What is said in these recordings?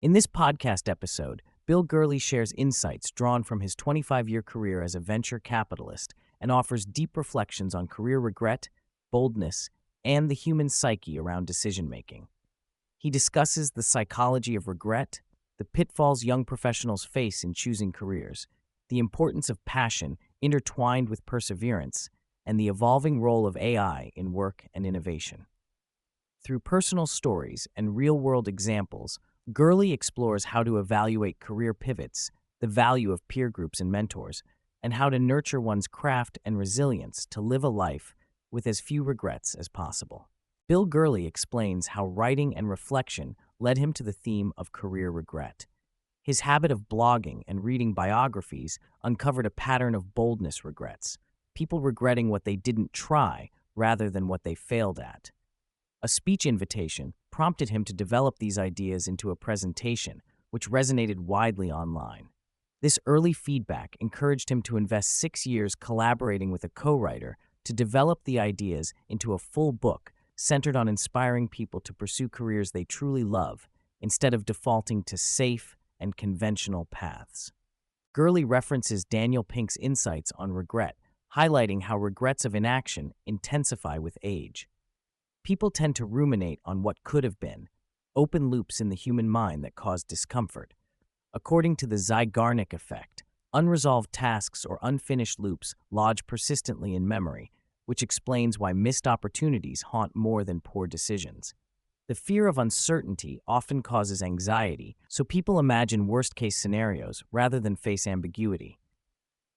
In this podcast episode, Bill Gurley shares insights drawn from his 25-year career as a venture capitalist and offers deep reflections on career regret, boldness, and the human psyche around decision-making. He discusses the psychology of regret, the pitfalls young professionals face in choosing careers, the importance of passion intertwined with perseverance, and the evolving role of AI in work and innovation. Through personal stories and real-world examples, Gurley explores how to evaluate career pivots, the value of peer groups and mentors, and how to nurture one's craft and resilience to live a life with as few regrets as possible. Bill Gurley explains how writing and reflection led him to the theme of career regret. His habit of blogging and reading biographies uncovered a pattern of boldness regrets, people regretting what they didn't try rather than what they failed at. A speech invitation prompted him to develop these ideas into a presentation, which resonated widely online. This early feedback encouraged him to invest 6 years collaborating with a co-writer to develop the ideas into a full book centered on inspiring people to pursue careers they truly love instead of defaulting to safe and conventional paths. Gurley references Daniel Pink's insights on regret, highlighting how regrets of inaction intensify with age. People tend to ruminate on what could have been, open loops in the human mind that cause discomfort. According to the Zeigarnik effect, unresolved tasks or unfinished loops lodge persistently in memory, which explains why missed opportunities haunt more than poor decisions. The fear of uncertainty often causes anxiety, so people imagine worst-case scenarios rather than face ambiguity.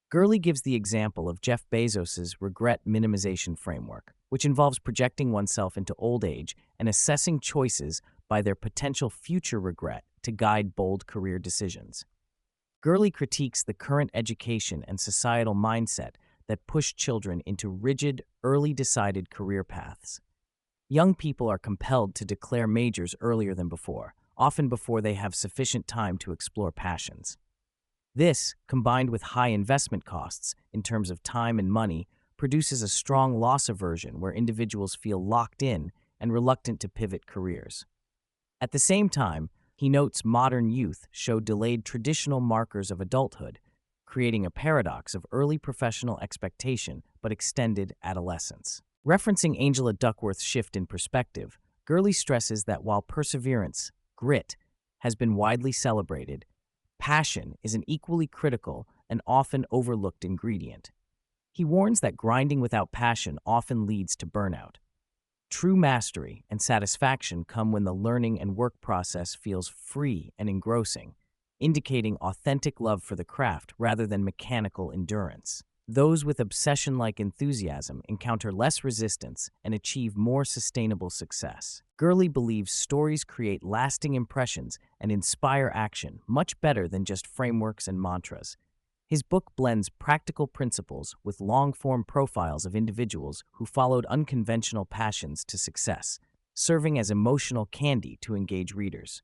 Gurley gives the example of Jeff Bezos's regret minimization framework, which involves projecting oneself into old age and assessing choices by their potential future regret to guide bold career decisions. Gurley critiques the current education and societal mindset that push children into rigid, early decided career paths. Young people are compelled to declare majors earlier than before, often before they have sufficient time to explore passions. This, combined with high investment costs in terms of time and money, produces a strong loss aversion where individuals feel locked in and reluctant to pivot careers. At the same time, he notes modern youth show delayed traditional markers of adulthood, creating a paradox of early professional expectation but extended adolescence. Referencing Angela Duckworth's shift in perspective, Gurley stresses that while perseverance, grit, has been widely celebrated, passion is an equally critical and often overlooked ingredient. He warns that grinding without passion often leads to burnout. True mastery and satisfaction come when the learning and work process feels free and engrossing, indicating authentic love for the craft rather than mechanical endurance. Those with obsession-like enthusiasm encounter less resistance and achieve more sustainable success. Gurley believes stories create lasting impressions and inspire action much better than just frameworks and mantras. His book blends practical principles with long-form profiles of individuals who followed unconventional passions to success, serving as emotional candy to engage readers.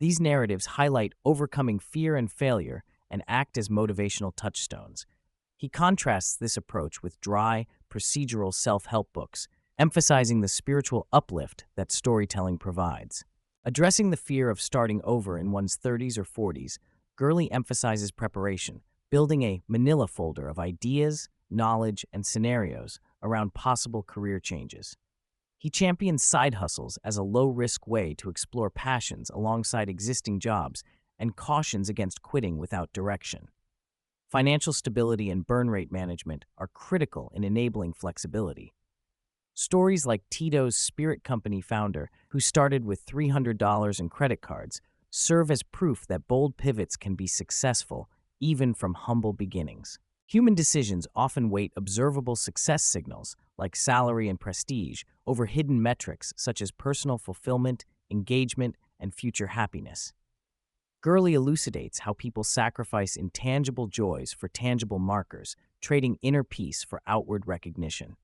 These narratives highlight overcoming fear and failure and act as motivational touchstones. He contrasts this approach with dry, procedural self-help books, emphasizing the spiritual uplift that storytelling provides. Addressing the fear of starting over in one's 30s or 40s, Gurley emphasizes preparation, building a manila folder of ideas, knowledge, and scenarios around possible career changes. He champions side hustles as a low-risk way to explore passions alongside existing jobs and cautions against quitting without direction. Financial stability and burn rate management are critical in enabling flexibility. Stories like Tito's Spirit Company founder, who started with $300 in credit cards, serve as proof that bold pivots can be successful even from humble beginnings. Human decisions often weight observable success signals like salary and prestige over hidden metrics such as personal fulfillment, engagement, and future happiness. Gurley elucidates how people sacrifice intangible joys for tangible markers, trading inner peace for outward recognition.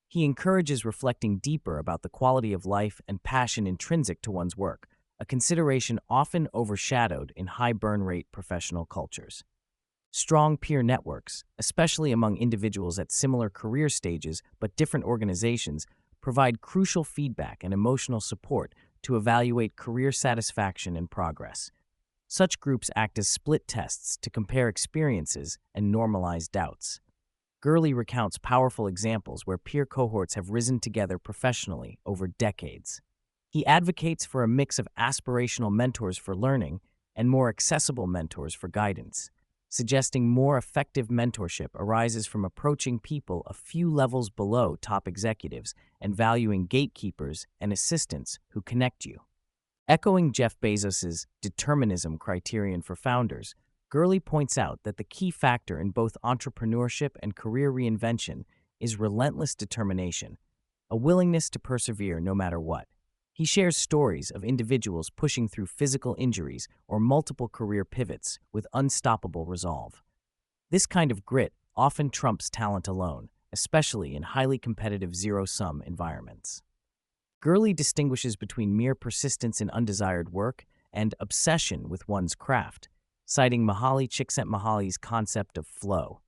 He encourages reflecting deeper about the quality of life and passion intrinsic to one's work, a consideration often overshadowed in high burn rate professional cultures. Strong peer networks, especially among individuals at similar career stages but different organizations, provide crucial feedback and emotional support to evaluate career satisfaction and progress. Such groups act as split tests to compare experiences and normalize doubts. Gurley recounts powerful examples where peer cohorts have risen together professionally over decades. He advocates for a mix of aspirational mentors for learning and more accessible mentors for guidance, suggesting more effective mentorship arises from approaching people a few levels below top executives and valuing gatekeepers and assistants who connect you. Echoing Jeff Bezos's determinism criterion for founders, Gurley points out that the key factor in both entrepreneurship and career reinvention is relentless determination, a willingness to persevere no matter what. He shares stories of individuals pushing through physical injuries or multiple career pivots with unstoppable resolve. This kind of grit often trumps talent alone, especially in highly competitive zero-sum environments. Gurley distinguishes between mere persistence in undesired work and obsession with one's craft, citing Mihaly Csikszentmihalyi's concept of flow.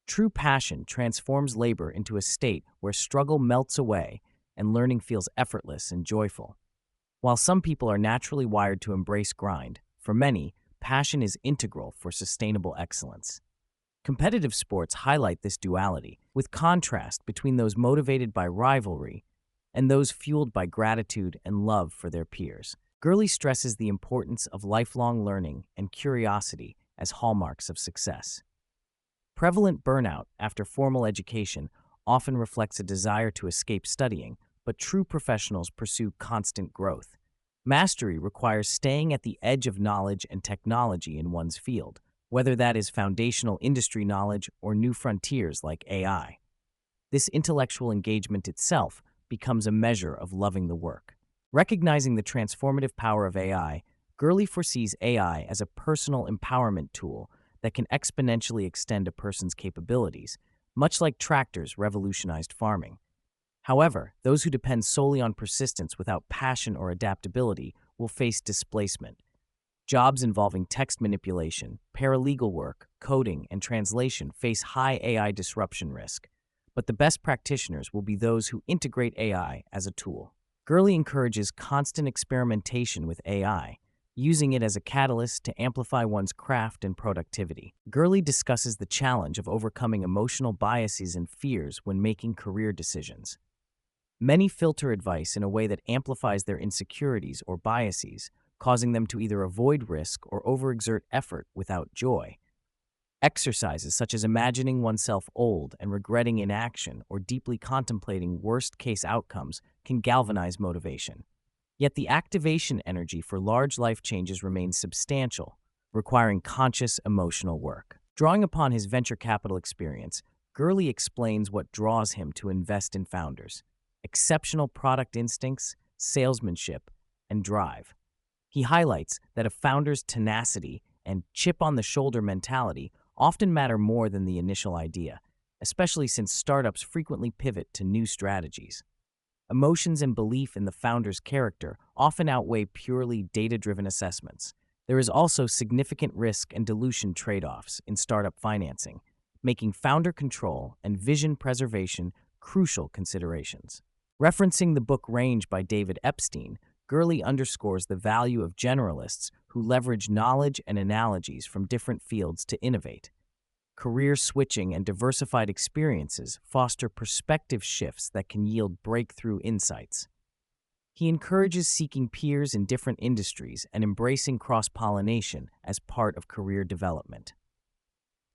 True passion transforms labor into a state where struggle melts away and learning feels effortless and joyful. While some people are naturally wired to embrace grind, for many, passion is integral for sustainable excellence. Competitive sports highlight this duality, with contrast between those motivated by rivalry and those fueled by gratitude and love for their peers. Gurley stresses the importance of lifelong learning and curiosity as hallmarks of success. Prevalent burnout after formal education often reflects a desire to escape studying, but true professionals pursue constant growth. Mastery requires staying at the edge of knowledge and technology in one's field, whether that is foundational industry knowledge or new frontiers like AI. This intellectual engagement itself becomes a measure of loving the work. Recognizing the transformative power of AI, Gurley foresees AI as a personal empowerment tool that can exponentially extend a person's capabilities, much like tractors revolutionized farming. However, those who depend solely on persistence without passion or adaptability will face displacement. Jobs involving text manipulation, paralegal work, coding, and translation face high AI disruption risk, but the best practitioners will be those who integrate AI as a tool. Gurley encourages constant experimentation with AI, using it as a catalyst to amplify one's craft and productivity. Gurley discusses the challenge of overcoming emotional biases and fears when making career decisions. Many filter advice in a way that amplifies their insecurities or biases, causing them to either avoid risk or overexert effort without joy. Exercises such as imagining oneself old and regretting inaction or deeply contemplating worst-case outcomes can galvanize motivation. Yet the activation energy for large life changes remains substantial, requiring conscious emotional work. Drawing upon his venture capital experience, Gurley explains what draws him to invest in founders: exceptional product instincts, salesmanship, and drive. He highlights that a founder's tenacity and chip-on-the-shoulder mentality often matter more than the initial idea, especially since startups frequently pivot to new strategies. Emotions and belief in the founder's character often outweigh purely data-driven assessments. There is also significant risk and dilution trade-offs in startup financing, making founder control and vision preservation crucial considerations. Referencing the book Range by David Epstein, Gurley underscores the value of generalists who leverage knowledge and analogies from different fields to innovate. Career switching and diversified experiences foster perspective shifts that can yield breakthrough insights. He encourages seeking peers in different industries and embracing cross-pollination as part of career development.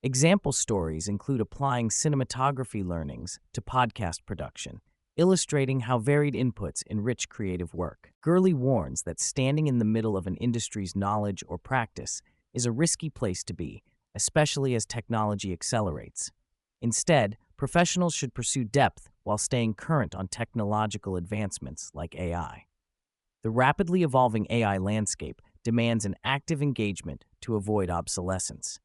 Example stories include applying cinematography learnings to podcast production, illustrating how varied inputs enrich creative work. Gurley warns that standing in the middle of an industry's knowledge or practice is a risky place to be, especially as technology accelerates. Instead, professionals should pursue depth while staying current on technological advancements like AI. The rapidly evolving AI landscape demands an active engagement to avoid obsolescence.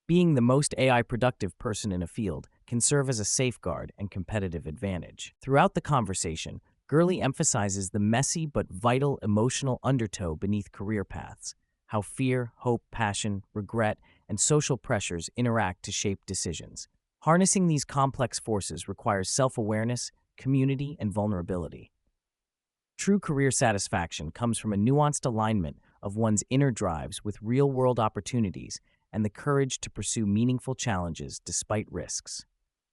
Being the most AI productive person in a field can serve as a safeguard and competitive advantage. Throughout the conversation, Gurley emphasizes the messy but vital emotional undertow beneath career paths, how fear, hope, passion, regret, and social pressures interact to shape decisions. Harnessing these complex forces requires self-awareness, community, and vulnerability. True career satisfaction comes from a nuanced alignment of one's inner drives with real world opportunities and the courage to pursue meaningful challenges despite risks.